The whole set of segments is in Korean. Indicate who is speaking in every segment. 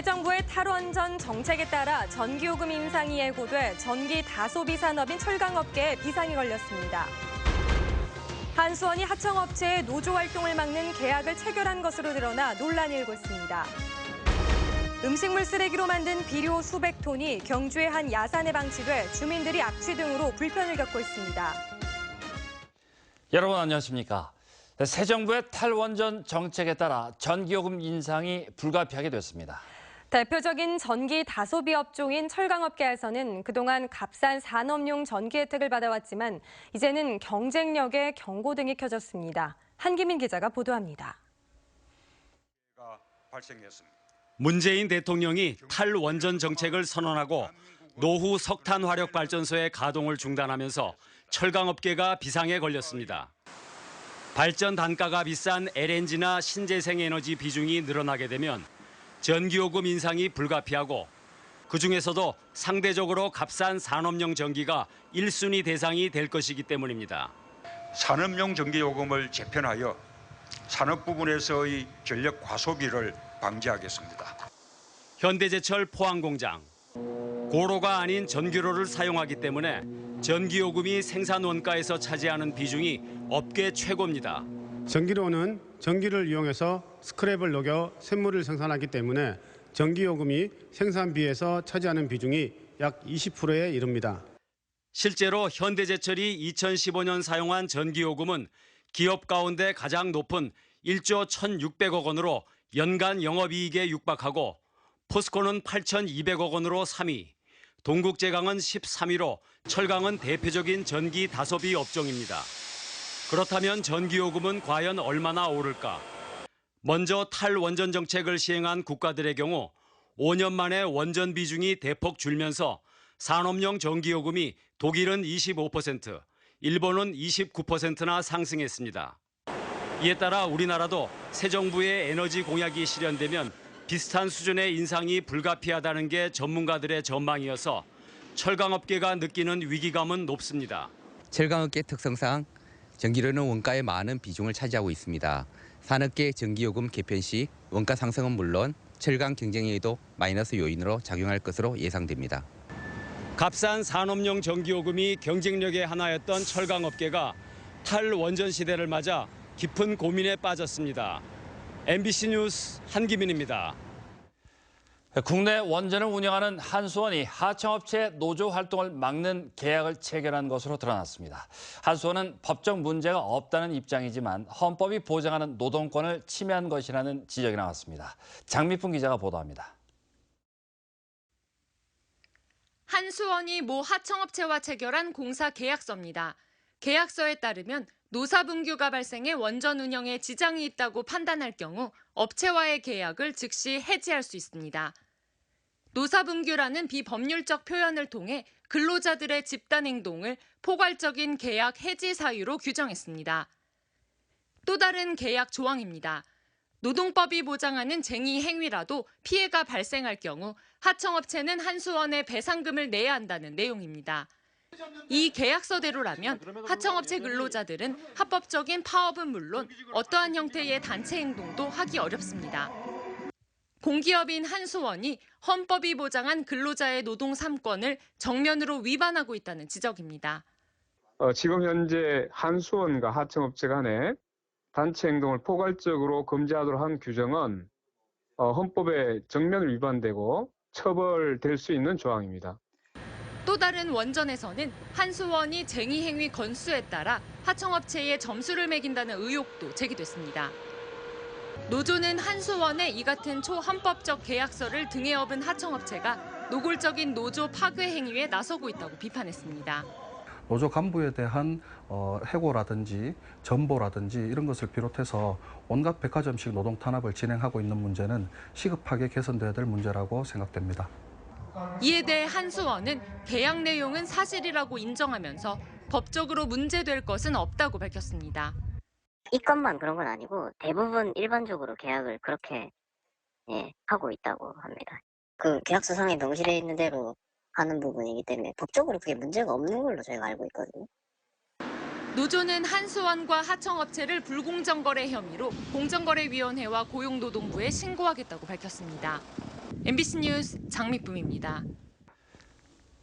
Speaker 1: 새 정부의 탈원전 정책에 따라 전기요금 인상이 예고돼 전기 다소비 산업인 철강업계에 비상이 걸렸습니다. 한수원이 하청업체의 노조 활동을 막는 계약을 체결한 것으로 드러나 논란이 일고 있습니다. 음식물 쓰레기로 만든 비료 수백 톤이 경주의 한 야산에 방치돼 주민들이 악취 등으로 불편을 겪고 있습니다.
Speaker 2: 여러분 안녕하십니까? 새 정부의 탈원전 정책에 따라 전기요금 인상이 불가피하게 됐습니다.
Speaker 1: 대표적인 전기 다소비 업종인 철강업계에서는 그동안 값싼 산업용 전기 혜택을 받아왔지만 이제는 경쟁력에 경고등이 켜졌습니다. 한기민 기자가 보도합니다.
Speaker 3: 문재인 대통령이 탈원전 정책을 선언하고 노후 석탄 화력 발전소의 가동을 중단하면서 철강업계가 비상에 걸렸습니다. 발전 단가가 비싼 LNG나 신재생 에너지 비중이 늘어나게 되면 전기요금 인상이 불가피하고 그중에서도 상대적으로 값싼 산업용 전기가 1순위 대상이 될 것이기 때문입니다.
Speaker 4: 산업용 전기요금을 재편하여 산업 부분에서의 전력 과소비를 방지하겠습니다.
Speaker 3: 현대제철 포항공장. 고로가 아닌 전기로를 사용하기 때문에 전기요금이 생산 원가에서 차지하는 비중이 업계 최고입니다.
Speaker 5: 전기로는 전기를 이용해서 스크랩을 녹여 샘물을 생산하기 때문에 전기요금이 생산비에서 차지하는 비중이 약 20%에 이릅니다.
Speaker 3: 실제로 현대제철이 2015년 사용한 전기요금은 기업 가운데 가장 높은 1조 1,600억 원으로 연간 영업이익에 육박하고 포스코는 8,200억 원으로 3위, 동국제강은 13위로 철강은 대표적인 전기 다소비 업종입니다. 그렇다면 전기요금은 과연 얼마나 오를까? 먼저 탈원전 정책을 시행한 국가들의 경우 5년 만에 원전 비중이 대폭 줄면서 산업용 전기요금이 독일은 25%, 일본은 29%나 상승했습니다. 이에 따라 우리나라도 새 정부의 에너지 공약이 실현되면 비슷한 수준의 인상이 불가피하다는 게 전문가들의 전망이어서 철강업계가 느끼는 위기감은 높습니다.
Speaker 6: 철강업계 특성상 전기료는 원가의 많은 비중을 차지하고 있습니다. 산업계 전기요금 개편 시 원가 상승은 물론 철강 경쟁력에도 마이너스 요인으로 작용할 것으로 예상됩니다.
Speaker 3: 값싼 산업용 전기요금이 경쟁력의 하나였던 철강업계가 탈원전 시대를 맞아 깊은 고민에 빠졌습니다. MBC 뉴스 한기민입니다.
Speaker 2: 국내 원전을 운영하는 한수원이 하청업체 노조 활동을 막는 계약을 체결한 것으로 드러났습니다. 한수원은 법적 문제가 없다는 입장이지만 헌법이 보장하는 노동권을 침해한 것이라는 지적이 나왔습니다. 장미풍 기자가 보도합니다.
Speaker 7: 한수원이 모 하청업체와 체결한 공사 계약서입니다. 계약서에 따르면 노사분규가 발생해 원전 운영에 지장이 있다고 판단할 경우 업체와의 계약을 즉시 해지할 수 있습니다. 노사분규라는 비법률적 표현을 통해 근로자들의 집단 행동을 포괄적인 계약 해지 사유로 규정했습니다. 또 다른 계약 조항입니다. 노동법이 보장하는 쟁의 행위라도 피해가 발생할 경우 하청업체는 한수원에 배상금을 내야 한다는 내용입니다. 이 계약서대로라면 하청업체 근로자들은 합법적인 파업은 물론 어떠한 형태의 단체 행동도 하기 어렵습니다. 공기업인 한수원이 헌법이 보장한 근로자의 노동 3권을 정면으로 위반하고 있다는 지적입니다.
Speaker 8: 지금 현재 한수원과 하청업체 간에 단체 행동을 포괄적으로 금지하도록 한 규정은 헌법에 정면 위반되고 처벌될 수 있는 조항입니다.
Speaker 7: 또 다른 원전에서는 한수원이 쟁의 행위 건수에 따라 하청업체에 점수를 매긴다는 의혹도 제기됐습니다. 노조는 한수원의 이 같은 초헌법적 계약서를 등에 업은 하청업체가 노골적인 노조 파괴 행위에 나서고 있다고 비판했습니다.
Speaker 9: 노조 간부에 대한 해고라든지 전보라든지 이런 것을 비롯해서 온갖 백화점식 노동 탄압을 진행하고 있는 문제는 시급하게 개선돼야 될 문제라고 생각됩니다.
Speaker 7: 이에 대해 한수원은 계약 내용은 사실이라고 인정하면서 법적으로 문제될 것은 없다고 밝혔습니다.
Speaker 10: 이 건만 그런 건 아니고 대부분 일반적으로 계약을 그렇게 하고 있다고 합니다. 그 계약서상에 명시되어 있는 대로 하는 부분이기 때문에 법적으로 그게 문제가 없는 걸로 저희가 알고 있거든요.
Speaker 7: 노조는 한수원과 하청업체를 불공정거래 혐의로 공정거래위원회와 고용노동부에 신고하겠다고 밝혔습니다. MBC 뉴스 장미쁨입니다.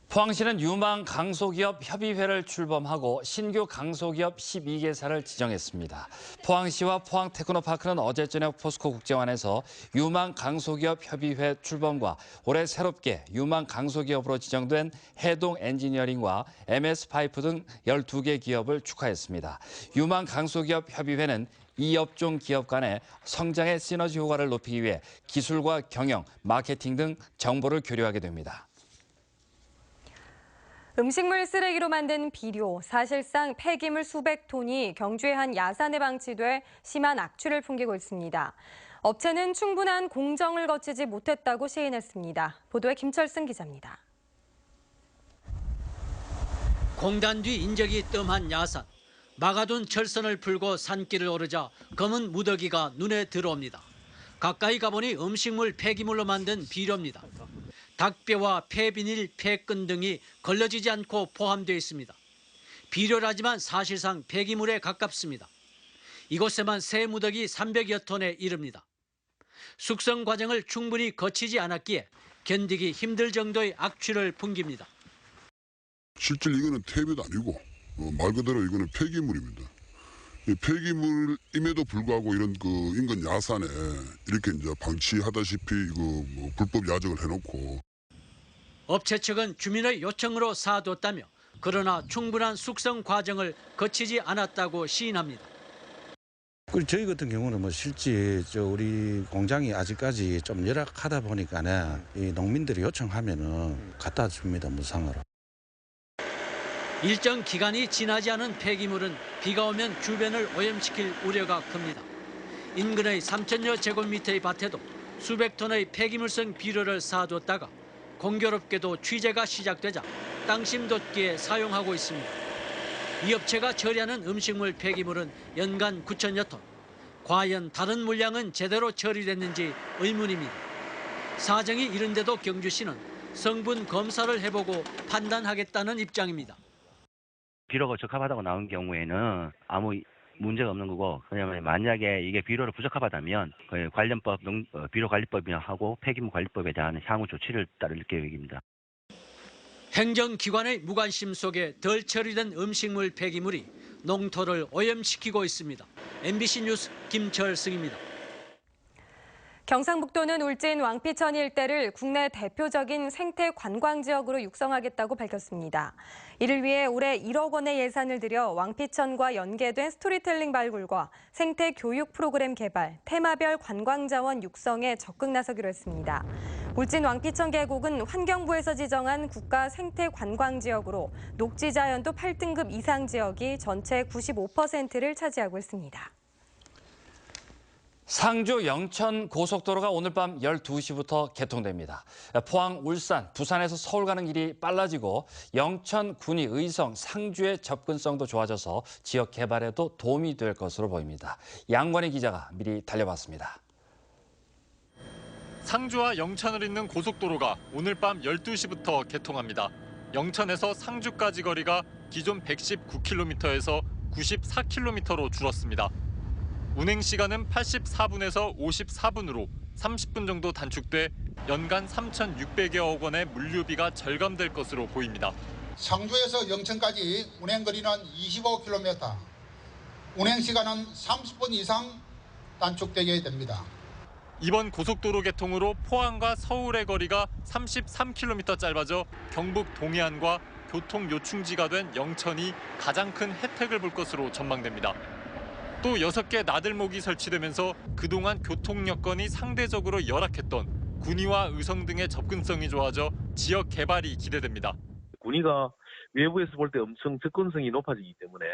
Speaker 2: 포항시는 유망 강소기업 협의회를 출범하고 신규 강소기업 12개사를 지정했습니다. 포항시와 포항 테크노파크는 어제 저녁 포스코 국제관에서 유망 강소기업 협의회 출범과 올해 새롭게 유망 강소기업으로 지정된 해동 엔지니어링과 MS 파이프 등 12개 기업을 축하했습니다. 유망 강소기업 협의회는 이 업종 기업 간의 성장의 시너지 효과를 높이기 위해 기술과 경영, 마케팅 등 정보를 교류하게 됩니다.
Speaker 1: 음식물 쓰레기로 만든 비료, 사실상 폐기물 수백 톤이 경주의 한 야산에 방치돼 심한 악취를 풍기고 있습니다. 업체는 충분한 공정을 거치지 못했다고 시인했습니다. 보도에 김철승 기자입니다.
Speaker 11: 공단 뒤 인적이 뜸한 야산. 막아둔 철선을 풀고 산길을 오르자 검은 무더기가 눈에 들어옵니다. 가까이 가보니 음식물 폐기물로 만든 비료입니다. 닭뼈와 폐비닐, 폐끈 등이 걸러지지 않고 포함되어 있습니다. 비료라지만 사실상 폐기물에 가깝습니다. 이곳에만 새 무더기 300여 톤에 이릅니다. 숙성 과정을 충분히 거치지 않았기에 견디기 힘들 정도의 악취를 풍깁니다.
Speaker 12: 실제 이거는 퇴비도 아니고 말 그대로 이거는 폐기물입니다. 이 폐기물임에도 불구하고 이런 그 인근 야산에 이렇게 이제 방치하다시피 이거 뭐 불법 야적을 해놓고.
Speaker 11: 업체 측은 주민의 요청으로 사뒀다며 그러나 충분한 숙성 과정을 거치지 않았다고 시인합니다.
Speaker 13: 저희 같은 경우는 뭐 실제 우리 공장이 아직까지 좀 열악하다 보니까는 이 농민들이 요청하면은 갖다 줍니다, 무상으로.
Speaker 11: 일정 기간이 지나지 않은 폐기물은 비가 오면 주변을 오염시킬 우려가 큽니다. 인근의 3,000여 제곱미터의 밭에도 수백 톤의 폐기물성 비료를 쌓아뒀다가 공교롭게도 취재가 시작되자 땅심 돋기에 사용하고 있습니다. 이 업체가 처리하는 음식물 폐기물은 연간 9,000여 톤. 과연 다른 물량은 제대로 처리됐는지 의문입니다. 사정이 이른데도 경주시는 성분 검사를 해보고 판단하겠다는 입장입니다.
Speaker 14: 비료가 적합하다고 나온 경우에는 아무 문제가 없는 거고, 왜냐하면 만약에 이게 비료로 부적합하다면 관련법, 비료관리법이나 하고 폐기물관리법에 대한 향후 조치를 따를 계획입니다.
Speaker 11: 행정기관의 무관심 속에 덜 처리된 음식물 폐기물이 농토를 오염시키고 있습니다. MBC 뉴스 김철승입니다.
Speaker 1: 경상북도는 울진 왕피천 일대를 국내 대표적인 생태 관광 지역으로 육성하겠다고 밝혔습니다. 이를 위해 올해 1억 원의 예산을 들여 왕피천과 연계된 스토리텔링 발굴과 생태 교육 프로그램 개발, 테마별 관광 자원 육성에 적극 나서기로 했습니다. 울진 왕피천 계곡은 환경부에서 지정한 국가 생태 관광 지역으로 녹지 자연도 8등급 이상 지역이 전체 95%를 차지하고 있습니다.
Speaker 2: 상주 영천 고속도로가 오늘 밤 12시부터 개통됩니다. 포항, 울산, 부산에서 서울 가는 길이 빨라지고 영천, 군위, 의성, 상주의 접근성도 좋아져서 지역 개발에도 도움이 될 것으로 보입니다. 양관희 기자가 미리 달려봤습니다.
Speaker 15: 상주와 영천을 잇는 고속도로가 오늘 밤 12시부터 개통합니다. 영천에서 상주까지 거리가 기존 119km에서 94km로 줄었습니다. 운행 시간은 84분에서 54분으로 30분 정도 단축돼 연간 3,600여억 원의 물류비가 절감될 것으로 보입니다.
Speaker 16: 상주에서 영천까지 운행 거리는 25km, 운행 시간은 30분 이상 단축되게 됩니다.
Speaker 15: 이번 고속도로 개통으로 포항과 서울의 거리가 33km 짧아져 경북 동해안과 교통 요충지가 된 영천이 가장 큰 혜택을 볼 것으로 전망됩니다. 또 6개 나들목이 설치되면서 그동안 교통 여건이 상대적으로 열악했던 군위와 의성 등의 접근성이 좋아져 지역 개발이 기대됩니다.
Speaker 17: 군위가 외부에서 볼 때 엄청 접근성이 높아지기 때문에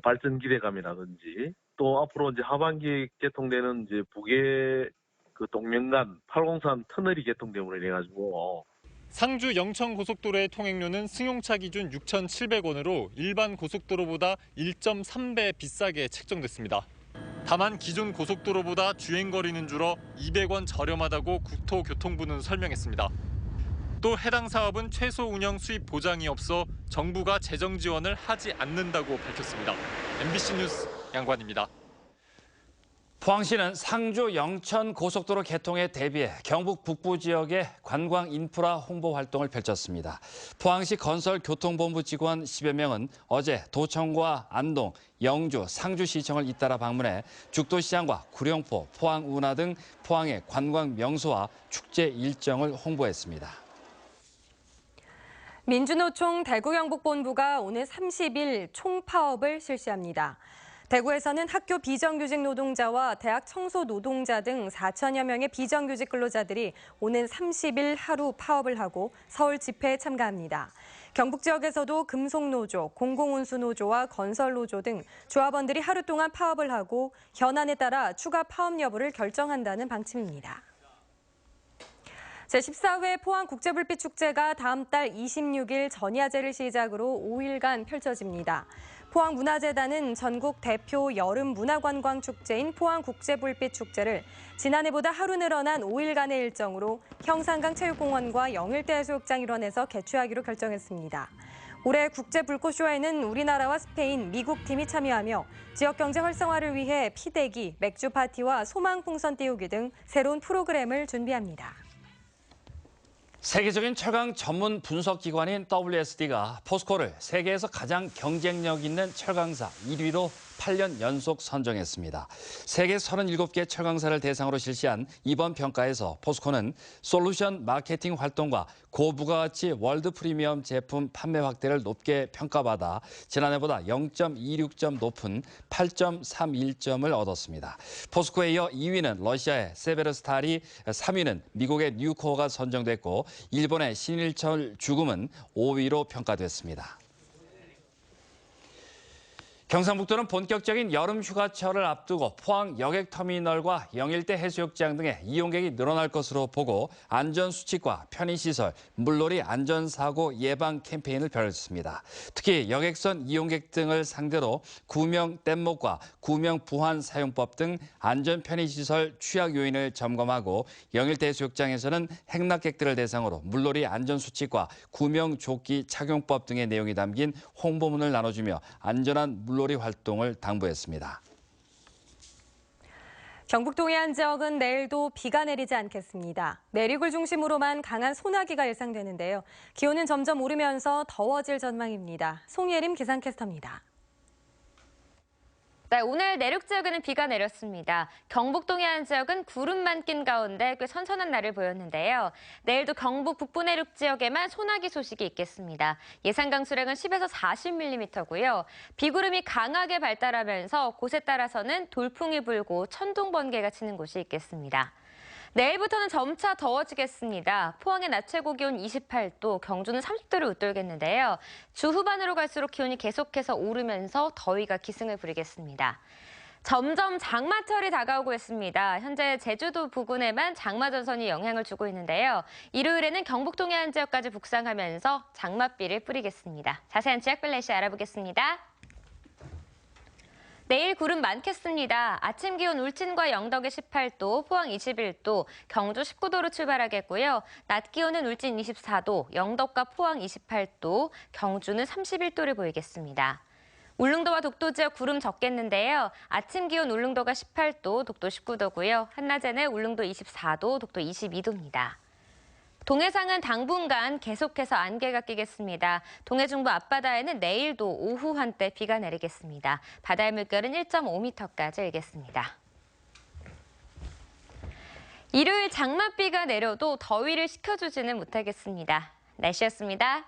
Speaker 17: 발전 기대감이라든지 또 앞으로 이제 하반기에 개통되는 이제 북의 그 동명간 803 터널이 개통됨으로 인해 가지고
Speaker 15: 상주 영천 고속도로의 통행료는 승용차 기준 6,700원으로 일반 고속도로보다 1.3배 비싸게 책정됐습니다. 다만 기존 고속도로보다 주행거리는 줄어 200원 저렴하다고 국토교통부는 설명했습니다. 또 해당 사업은 최소 운영 수입 보장이 없어 정부가 재정 지원을 하지 않는다고 밝혔습니다. MBC 뉴스 양관입니다.
Speaker 2: 포항시는 상주 영천 고속도로 개통에 대비해 경북 북부 지역의 관광 인프라 홍보 활동을 펼쳤습니다. 포항시 건설교통본부 직원 10여 명은 어제 도청과 안동, 영주, 상주시청을 잇따라 방문해 죽도시장과 구룡포, 포항운하 등 포항의 관광 명소와 축제 일정을 홍보했습니다.
Speaker 1: 민주노총 대구경북본부가 오늘 30일 총파업을 실시합니다. 대구에서는 학교 비정규직 노동자와 대학 청소 노동자 등 4천여 명의 비정규직 근로자들이 오는 30일 하루 파업을 하고 서울 집회에 참가합니다. 경북 지역에서도 금속노조, 공공운수노조와 건설노조 등 조합원들이 하루 동안 파업을 하고 현안에 따라 추가 파업 여부를 결정한다는 방침입니다. 제14회 포항국제불빛축제가 다음 달 26일 전야제를 시작으로 5일간 펼쳐집니다. 포항문화재단은 전국 대표 여름문화관광축제인 포항국제불빛축제를 지난해보다 하루 늘어난 5일간의 일정으로 형산강 체육공원과 영일대 해수욕장 일원에서 개최하기로 결정했습니다. 올해 국제불꽃쇼에는 우리나라와 스페인, 미국 팀이 참여하며 지역 경제 활성화를 위해 피대기, 맥주 파티와 소망풍선 띄우기 등 새로운 프로그램을 준비합니다.
Speaker 2: 세계적인 철강 전문 분석 기관인 WSD가 포스코를 세계에서 가장 경쟁력 있는 철강사 1위로 8년 연속 선정했습니다. 세계 37개 철강사를 대상으로 실시한 이번 평가에서 포스코는 솔루션 마케팅 활동과 고부가가치 월드 프리미엄 제품 판매 확대를 높게 평가받아 지난해보다 0.26점 높은 8.31점을 얻었습니다. 포스코에 이어 2위는 러시아의 세베르스탈이, 3위는 미국의 뉴코어가 선정됐고 일본의 신일철 주금은 5위로 평가됐습니다. 경상북도는 본격적인 여름 휴가철을 앞두고 포항 여객터미널과 영일대 해수욕장 등의 이용객이 늘어날 것으로 보고 안전수칙과 편의시설, 물놀이 안전사고 예방 캠페인을 펼쳤습니다. 특히 여객선 이용객 등을 상대로 구명 뗏목과 구명 부환 사용법 등 안전 편의시설 취약 요인을 점검하고 영일대 해수욕장에서는 행락객들을 대상으로 물놀이 안전수칙과 구명 조끼 착용법 등의 내용이 담긴 홍보문을 나눠주며 안전한 물놀이 활동을 당부했습니다.
Speaker 1: 경북 동해안 지역은 내일도 비가 내리지 않겠습니다. 내륙을 중심으로만 강한 소나기가 예상되는데요. 기온은 점점 오르면서 더워질 전망입니다. 송예림 기상캐스터입니다.
Speaker 18: 네, 오늘 내륙 지역에는 비가 내렸습니다. 경북 동해안 지역은 구름만 낀 가운데 꽤 선선한 날을 보였는데요. 내일도 경북 북부 내륙 지역에만 소나기 소식이 있겠습니다. 예상 강수량은 10에서 40mm고요. 비구름이 강하게 발달하면서 곳에 따라서는 돌풍이 불고 천둥 번개가 치는 곳이 있겠습니다. 내일부터는 점차 더워지겠습니다. 포항의 낮 최고 기온 28도, 경주는 30도를 웃돌겠는데요. 주 후반으로 갈수록 기온이 계속해서 오르면서 더위가 기승을 부리겠습니다. 점점 장마철이 다가오고 있습니다. 현재 제주도 부근에만 장마 전선이 영향을 주고 있는데요. 일요일에는 경북 동해안 지역까지 북상하면서 장맛비를 뿌리겠습니다. 자세한 지역 플래시 알아보겠습니다. 내일 구름 많겠습니다. 아침 기온 울진과 영덕에 18도, 포항 21도, 경주 19도로 출발하겠고요. 낮 기온은 울진 24도, 영덕과 포항 28도, 경주는 31도를 보이겠습니다. 울릉도와 독도 지역 구름 적겠는데요. 아침 기온 울릉도가 18도, 독도 19도고요. 한낮에는 울릉도 24도, 독도 22도입니다. 동해상은 당분간 계속해서 안개가 끼겠습니다. 동해 중부 앞바다에는 내일도 오후 한때 비가 내리겠습니다. 바다의 물결은 1.5m까지 일겠습니다. 일요일 장맛비가 내려도 더위를 식혀주지는 못하겠습니다. 날씨였습니다.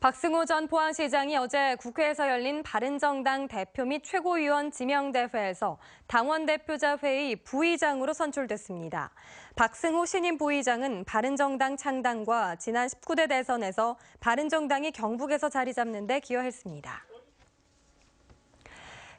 Speaker 1: 박승호 전 포항시장이 어제 국회에서 열린 바른정당 대표 및 최고위원 지명대회에서 당원대표자 회의 부의장으로 선출됐습니다. 박승호 신임 부의장은 바른정당 창당과 지난 19대 대선에서 바른정당이 경북에서 자리 잡는 데 기여했습니다.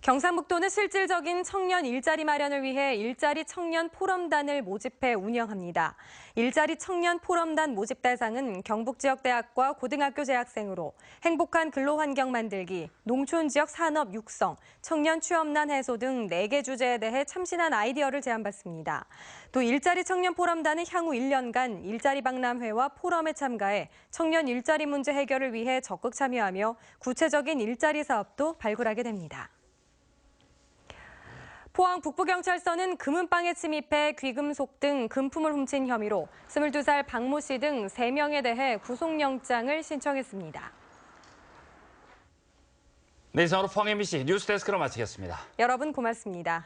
Speaker 1: 경상북도는 실질적인 청년 일자리 마련을 위해 일자리 청년 포럼단을 모집해 운영합니다. 일자리 청년 포럼단 모집 대상은 경북 지역 대학과 고등학교 재학생으로 행복한 근로환경 만들기, 농촌 지역 산업 육성, 청년 취업난 해소 등 4개 주제에 대해 참신한 아이디어를 제안받습니다. 또 일자리 청년 포럼단은 향후 1년간 일자리 박람회와 포럼에 참가해 청년 일자리 문제 해결을 위해 적극 참여하며 구체적인 일자리 사업도 발굴하게 됩니다. 포항 북부경찰서는 금은방에 침입해 귀금속 등 금품을 훔친 혐의로 22살 박모 씨 등 3명에 대해 구속영장을 신청했습니다.
Speaker 2: 네, 이상으로 포항 MBC 뉴스데스크로 마치겠습니다.
Speaker 1: 여러분 고맙습니다.